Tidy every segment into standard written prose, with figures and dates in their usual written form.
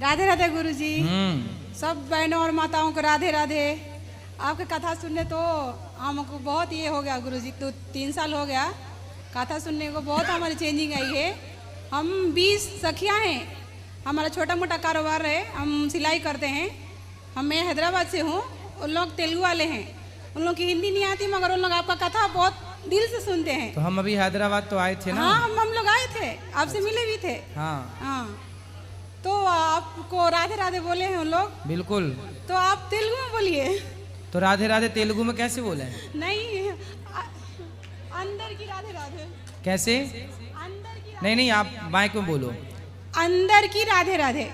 राधे राधे गुरुजी। सब बहनों और माताओं को राधे राधे। आपकी कथा सुनने तो हमको बहुत ये हो गया गुरुजी, तो 3 साल हो गया कथा सुनने को, बहुत हमारी चेंजिंग आई है। हम 20 सखियाँ हैं, हमारा छोटा मोटा कारोबार है, हम सिलाई करते हैं। मैं हैदराबाद से हूँ, उन लोग तेलुगु वाले हैं, उन लोग की हिंदी नहीं आती, मगर उन लोग आपका कथा बहुत दिल से सुनते हैं। तो हम अभी हैदराबाद तो आए थे ना। हाँ, हम लोग आए थे, आपसे मिले भी थे। हाँ, तो आपको राधे राधे बोले हैं उन लोग। बिल्कुल। तो आप तेलुगु में बोलिए। तो राधे राधे तेलुगु में कैसे बोले? नहीं, अंदर की राधे राधे। कैसे? अंदर की नहीं नहीं, आप माइक में बोलो। अंदर की राधे राधे।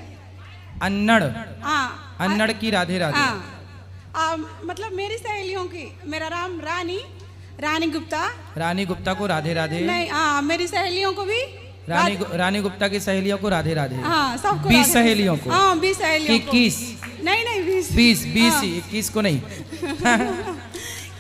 अन्नड़। हाँ, अन्नड़ की राधे राधे। हाँ, मतलब मेरी सहेलियों की, मेरा नाम रानी गुप्ता। रानी गुप्ता को राधे राधे। नहीं, हाँ, मेरी सहेलियों को भी रानी गुप्ता की सहेलियों को राधे राधे। हाँ, सबको 20 सहेलियों को। हाँ, 20 सहेलियों को। 21? नहीं 20 21 को नहीं।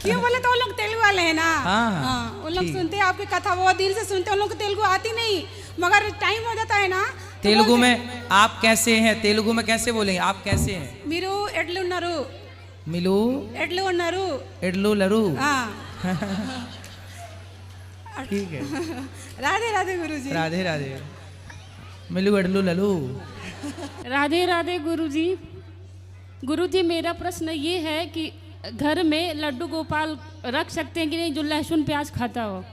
क्यों बोले तो वो लोग तेलुगु वाले हैं ना। हाँ, वो लोग सुनते हैं आपकी कथा, वो दिल से सुनते हैं। उन लोग को तेलुगु आती नहीं, मगर टाइम हो जाता है ना। तेलुगु में आप कैसे हैं? तेलुगु में कैसे बोलेंगे? आप कैसे हैं? मिरू एडलू नरू। मिलू एडलू नरू। एडलू लरू। ठीक है। राधे राधे गुरुजी। राधे राधे। मिलू एडलू ललू। राधे राधे गुरुजी। गुरुजी, मेरा प्रश्न ये है कि घर में लड्डू गोपाल रख सकते हैं कि नहीं जो लहसुन प्याज खाता हो?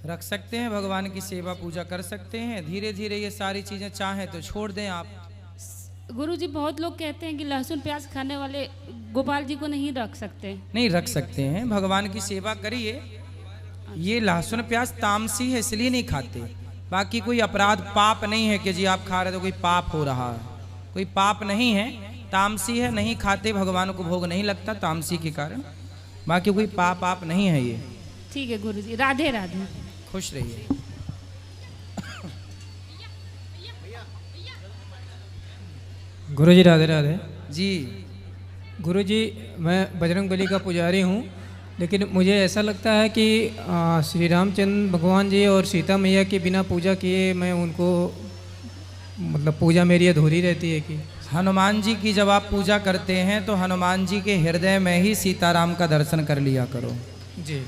रख सकते हैं, भगवान की सेवा पूजा कर सकते हैं। धीरे धीरे ये सारी चीजें चाहें तो छोड़ दें आप। गुरुजी, बहुत लोग कहते हैं कि लहसुन प्याज खाने वाले गोपाल जी को नहीं रख सकते। नहीं, रख सकते हैं, भगवान की सेवा करिए। ये लहसुन प्याज तामसी है, इसलिए नहीं खाते। बाकी कोई अपराध पाप नहीं है कि जी आप खा रहे तो कोई पाप हो रहा है। कोई पाप नहीं है, तामसी है, नहीं खाते, भगवान को भोग नहीं लगता तामसी के कारण। बाकी कोई पाप आप नहीं है ये। ठीक है गुरुजी, राधे राधे। खुश रहिए। गुरुजी राधे राधे जी। गुरुजी, मैं बजरंगबली का पुजारी हूँ, लेकिन मुझे ऐसा लगता है कि श्री रामचंद्र भगवान जी और सीता मैया की बिना पूजा किए मैं उनको, मतलब पूजा मेरी अधूरी रहती है। कि हनुमान जी की जब आप पूजा करते हैं तो हनुमान जी के हृदय में ही सीताराम का दर्शन कर लिया करो। जी,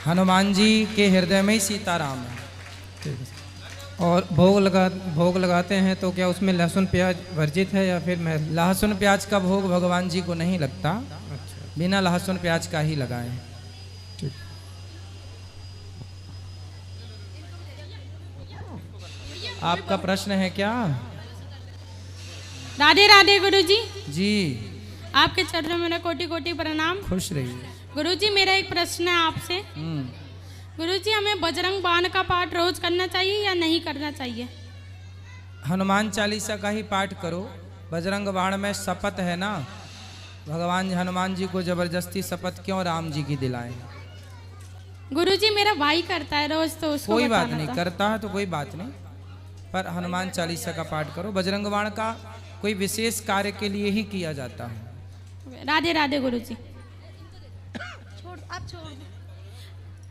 हनुमान जी के हृदय में ही सीताराम है। ठीक है। और भोग लगाते हैं तो क्या उसमें लहसुन प्याज वर्जित है या फिर मैं? लहसुन प्याज का भोग भगवान जी को नहीं लगता। अच्छा, बिना लहसुन प्याज का ही लगाएं। ठीक। आपका प्रश्न है क्या? राधे राधे गुरुजी। जी। आपके चरणों में मेरा कोटि कोटि प्रणाम। खुश रहिए। गुरुजी, मेरा एक प्रश्न है आपसे। गुरुजी, हमें बजरंग बाण का पाठ रोज करना चाहिए या नहीं करना चाहिए? हनुमान चालीसा का ही पाठ करो। बजरंग बाण में शपथ है ना, भगवान हनुमान जी को जबरदस्ती शपथ क्यों राम जी की दिलाएं? गुरुजी, मेरा भाई करता है रोज, तो उसको कोई बात बताना नहीं, था। करता है तो कोई बात नहीं, पर हनुमान चालीसा का पाठ करो। बजरंग बाण का कोई विशेष कार्य के लिए ही किया जाता है। राधे राधे गुरुजी। आप छोड़।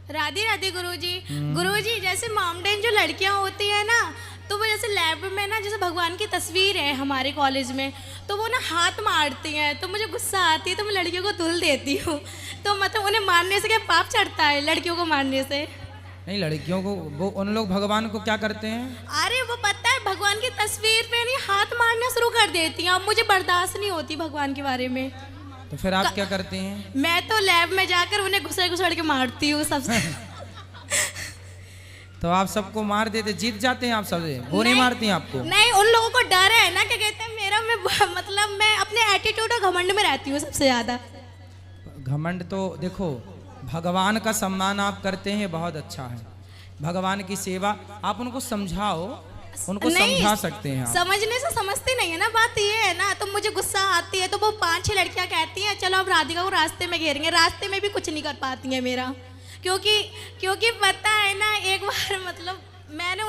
राधे राधे गुरुजी। गुरुजी, जैसे माउंटेन जो लड़कियां होती है ना, तो वो जैसे लैब में ना, जैसे भगवान की तस्वीर है हमारे कॉलेज में, तो वो ना हाथ मारती हैं, तो मुझे गुस्सा आती है, तो मैं लड़कियों को धुल देती हूँ। तो मतलब उन्हें मारने से क्या पाप चढ़ता है? लड़कियों को मारने से नहीं, लड़कियों को वो उन लोग भगवान को क्या करते हैं? अरे वो पता है, भगवान की तस्वीर पे नहीं हाथ मारना शुरू कर देती हैं। अब मुझे बर्दाश्त नहीं होती भगवान के बारे में। तो फिर आप क्या करते हैं? मैं तो लैब में जाकर उन्हें घुसड़ के मारती हूँ सबसे। तो आप सबको मार देते, जीत जाते हैं आप सबसे? वो नहीं मारती हैं आपको? नहीं, उन लोगों को डर है ना, क्या कहते हैं, मतलब मैं अपने एटीट्यूड और घमंड में रहती हूँ सबसे ज्यादा। घमंड तो देखो, भगवान का सम्मान आप करते हैं, बहुत अच्छा है। भगवान की सेवा आप उनको समझाओ, उनको समझा सकते हैं आप। समझने से समझती नहीं है ना, बात ये है ना। तो मुझे गुस्सा आती है, तो वो 5-6 लड़कियां कहती हैं चलो अब राधिका को रास्ते में घेरेंगे। रास्ते में भी कुछ नहीं कर पाती हैं मेरा, क्योंकि पता है ना, एक बार मतलब मैंने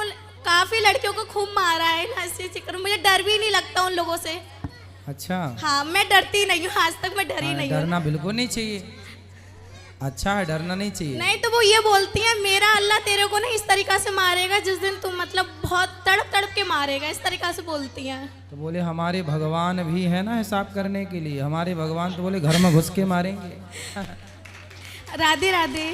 काफी लड़कियों को खूब मारा है ना, इसी चक्कर मुझे डर भी नहीं लगता उन लोगों से। अच्छा। हाँ, मैं डरती नहीं हूँ, आज तक मैं डरी नहीं हूँ। डरना बिल्कुल नहीं चाहिए। अच्छा है, डरना नहीं चाहिए। नहीं तो वो ये बोलती हैं मेरा अल्लाह तेरे को ना इस तरीका से मारेगा जिस दिन तुम मतलब बहुत तड़प तड़प के मारेगा, इस तरीका से बोलती हैं। तो बोले हमारे भगवान भी है ना हिसाब करने के लिए, हमारे भगवान तो बोले घर में घुस के मारेंगे। राधे राधे।